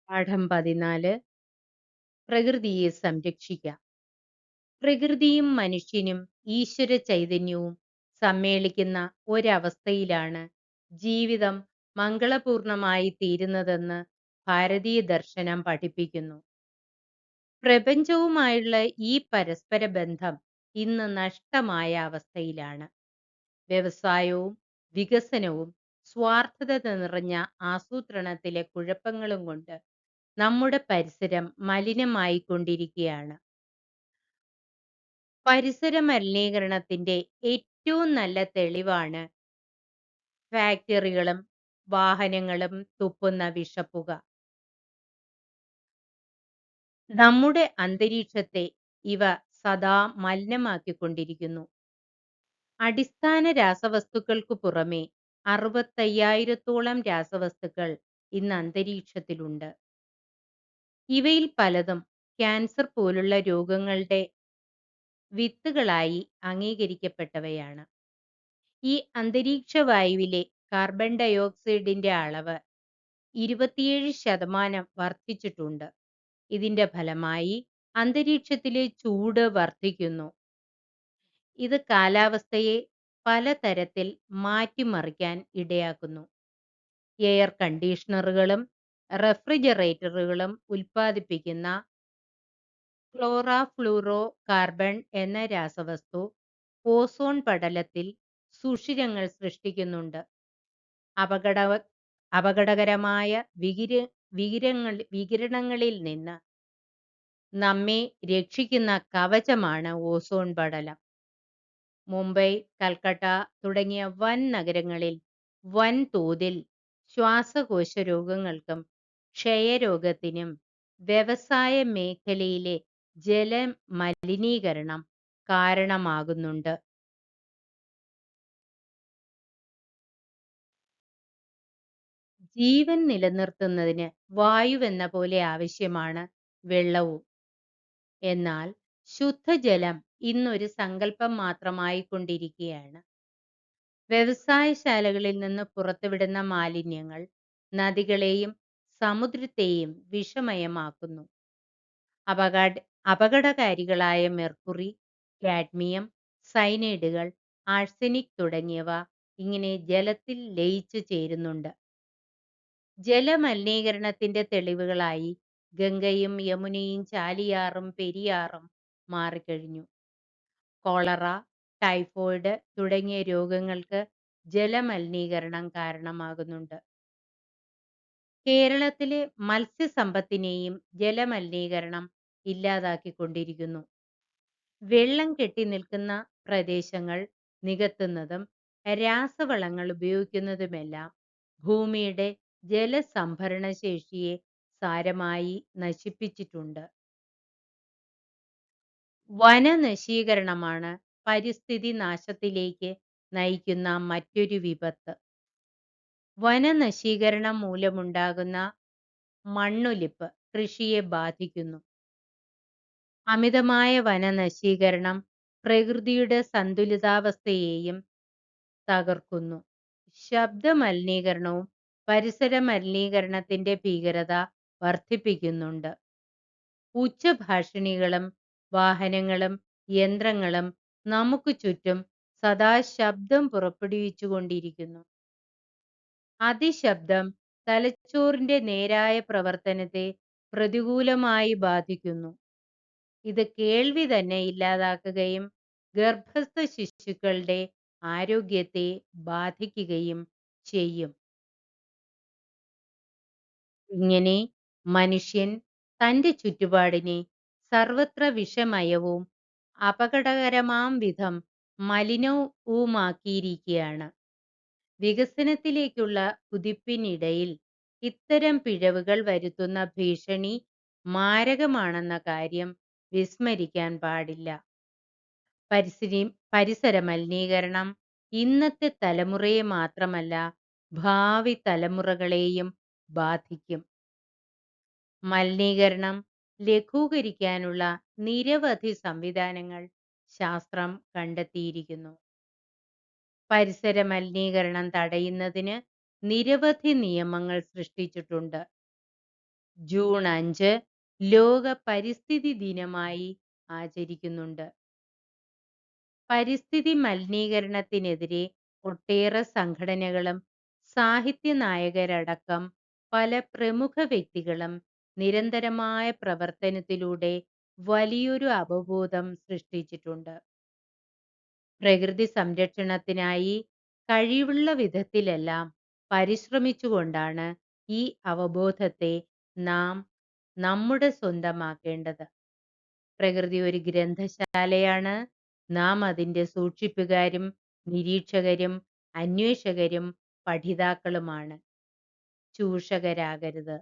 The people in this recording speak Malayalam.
പാഠം 14. പ്രകൃതിയെ സംരക്ഷിക്കാം. പ്രകൃതിയും മനുഷ്യനും ഈശ്വര ചൈതന്യവും സമ്മേളിക്കുന്ന ഒരവസ്ഥയിലാണ് ജീവിതം മംഗളപൂർണമായി തീരുന്നതെന്ന് ഭാരതീയ ദർശനം പഠിപ്പിക്കുന്നു. പ്രപഞ്ചവുമായുള്ള ഈ പരസ്പര ബന്ധം ഇന്ന് നഷ്ടമായ അവസ്ഥയിലാണ്. വ്യവസായവും വികസനവും സ്വാർത്ഥത നിറഞ്ഞ ആസൂത്രണത്തിലെ കുഴപ്പങ്ങളും കൊണ്ട് നമ്മുടെ പരിസരം മലിനമായിക്കൊണ്ടിരിക്കുകയാണ്. പരിസര മലിനീകരണത്തിന്റെ ഏറ്റവും നല്ല തെളിവാണ് ഫാക്ടറികളും വാഹനങ്ങളും തുപ്പുന്ന വിഷപ്പുക. നമ്മുടെ അന്തരീക്ഷത്തെ ഇവ സദാ മലിനമാക്കിക്കൊണ്ടിരിക്കുന്നു. അടിസ്ഥാന രാസവസ്തുക്കൾക്കു പുറമെ 65,000-ത്തോളം രാസവസ്തുക്കൾ ഇന്ന് അന്തരീക്ഷത്തിലുണ്ട്. ഇവയിൽ പലതും ക്യാൻസർ പോലുള്ള രോഗങ്ങളുടെ വിത്തുകളായി അംഗീകരിക്കപ്പെട്ടവയാണ്. ഈ അന്തരീക്ഷ വായുവിലെ കാർബൺ ഡയോക്സൈഡിന്റെ അളവ് 27% വർദ്ധിച്ചിട്ടുണ്ട്. ഇതിന്റെ ഫലമായി അന്തരീക്ഷത്തിലെ ചൂട് വർദ്ധിക്കുന്നു. ഇത് കാലാവസ്ഥയെ പലതരത്തിൽ മാറ്റിമറിക്കാൻ ഇടയാക്കുന്നു. എയർ കണ്ടീഷണറുകളും റെഫ്രിജറേറ്ററുകളും ഉൽപ്പാദിപ്പിക്കുന്ന ക്ലോറാഫ്ലൂറോ കാർബൺ എന്ന രാസവസ്തു ഓസോൺ പടലത്തിൽ സുഷിരങ്ങൾ സൃഷ്ടിക്കുന്നുണ്ട്. അപകട അപകടകരമായ വികിരണങ്ങളിൽ നിന്ന് നമ്മെ രക്ഷിക്കുന്ന കവചമാണ് ഓസോൺ പടലം. മുംബൈ, കൽക്കട്ട തുടങ്ങിയ വൻ നഗരങ്ങളിൽ വൻതോതിൽ ശ്വാസകോശ രോഗങ്ങൾക്കും ക്ഷയരോഗത്തിനും വ്യവസായ മേഖലയിലെ ജലമലിനീകരണം കാരണമാകുന്നുണ്ട്. ജീവൻ നിലനിർത്തുന്നതിന് വായുവെന്ന പോലെ ആവശ്യമാണ് വെള്ളവും. എന്നാൽ ശുദ്ധജലം ഇന്നൊരു സങ്കല്പം മാത്രമായിക്കൊണ്ടിരിക്കുകയാണ്. വ്യവസായശാലകളിൽ നിന്ന് പുറത്തുവിടുന്ന മാലിന്യങ്ങൾ നദികളെയും സമുദ്രത്തെയും വിഷമയമാക്കുന്നു. അപകടകാരികളായ മെർക്കുറി, കാഡ്മിയം, സയനൈഡുകൾ, ആഴ്സനിക് തുടങ്ങിയവ ഇങ്ങനെ ജലത്തിൽ ലയിച്ചു ചേരുന്നുണ്ട്. ജലമലിനീകരണത്തിന്റെ തെളിവുകളായി ഗംഗയും യമുനയും ചാലിയാറും പെരിയാറും മാറിക്കഴിഞ്ഞു. കോളറ, ടൈഫോയിഡ് തുടങ്ങിയ രോഗങ്ങൾക്ക് ജലമലിനീകരണം കാരണമാകുന്നുണ്ട്. കേരളത്തിലെ മത്സ്യസമ്പത്തിനെയും ജലമലിനീകരണം ഇല്ലാതാക്കിക്കൊണ്ടിരിക്കുന്നു. വെള്ളം കെട്ടി നിൽക്കുന്ന പ്രദേശങ്ങൾ നികത്തുന്നതും രാസവളങ്ങൾ ഉപയോഗിക്കുന്നതുമെല്ലാം ഭൂമിയുടെ ജലസംഭരണ ശേഷിയെ സാരമായി നശിപ്പിച്ചിട്ടുണ്ട്. വനനശീകരണമാണ് പരിസ്ഥിതി നാശത്തിലേക്ക് നയിക്കുന്ന മറ്റൊരു വിപത്ത്. വനനശീകരണം മൂലമുണ്ടാകുന്ന മണ്ണൊലിപ്പ് കൃഷിയെ ബാധിക്കുന്നു. അമിതമായ വനനശീകരണം പ്രകൃതിയുടെ സന്തുലിതാവസ്ഥയെയും തകർക്കുന്നു. ശബ്ദമലിനീകരണവും പരിസര മലിനീകരണത്തിന്റെ ഭീകരത വർദ്ധിപ്പിക്കുന്നുണ്ട്. ഉച്ചഭാഷിണികളും വാഹനങ്ങളും യന്ത്രങ്ങളും നമുക്ക് ചുറ്റും സദാ ശബ്ദം പുറപ്പെടുവിച്ചുകൊണ്ടിരിക്കുന്നു. അതിശബ്ദം തലച്ചോറിന്റെ നേരായ പ്രവർത്തനത്തെ പ്രതികൂലമായി ബാധിക്കുന്നു. ഇത് കേൾവി തന്നെ ഇല്ലാതാക്കുകയും ഗർഭസ്ഥ ശിശുക്കളുടെ ആരോഗ്യത്തെ ബാധിക്കുകയും ചെയ്യും. ഇങ്ങനെ മനുഷ്യൻ തന്റെ ചുറ്റുപാടിനെ സർവത്ര വിഷമയവും അപകടകരമാം വിധം മലിനവുമാക്കിയിരിക്കുകയാണ്. വികസനത്തിലേക്കുള്ള കുതിപ്പിനിടയിൽ ഇത്തരം പിഴവുകൾ വരുത്തുന്ന ഭീഷണി മാരകമാണെന്ന കാര്യം വിസ്മരിക്കാൻ പാടില്ല. പരിസര മലിനീകരണം ഇന്നത്തെ തലമുറയെ മാത്രമല്ല ഭാവി തലമുറകളെയും ബാധിക്കും. മലിനീകരണം ലഘൂകരിക്കാനുള്ള നിരവധി സംവിധാനങ്ങൾ ശാസ്ത്രം കണ്ടെത്തിയിരിക്കുന്നു. പരിസര മലിനീകരണം തടയുന്നതിന് നിരവധി നിയമങ്ങൾ സൃഷ്ടിച്ചിട്ടുണ്ട്. ജൂൺ 5 ലോക പരിസ്ഥിതി ദിനമായി ആചരിക്കുന്നുണ്ട്. പരിസ്ഥിതി മലിനീകരണത്തിനെതിരെ ഒട്ടേറെ സംഘടനകളും സാഹിത്യ നായകരടക്കം പല പ്രമുഖ വ്യക്തികളും നിരന്തരമായ പ്രവർത്തനത്തിലൂടെ വലിയൊരു അവബോധം സൃഷ്ടിച്ചിട്ടുണ്ട്. പ്രകൃതി സംരക്ഷണത്തിനായി കഴിവുള്ള വിധത്തിലെല്ലാം പരിശ്രമിച്ചുകൊണ്ടാണ് ഈ അവബോധത്തെ നാം നമ്മുടെ സ്വന്തമാക്കേണ്ടത്. പ്രകൃതി ഒരു ഗ്രന്ഥശാലയാണ്. നാം അതിൻ്റെ സൂക്ഷിപ്പുകാരും നിരീക്ഷകരും അന്വേഷകരും പഠിതാക്കളുമാണ്. ചൂഷകരാകരുത്.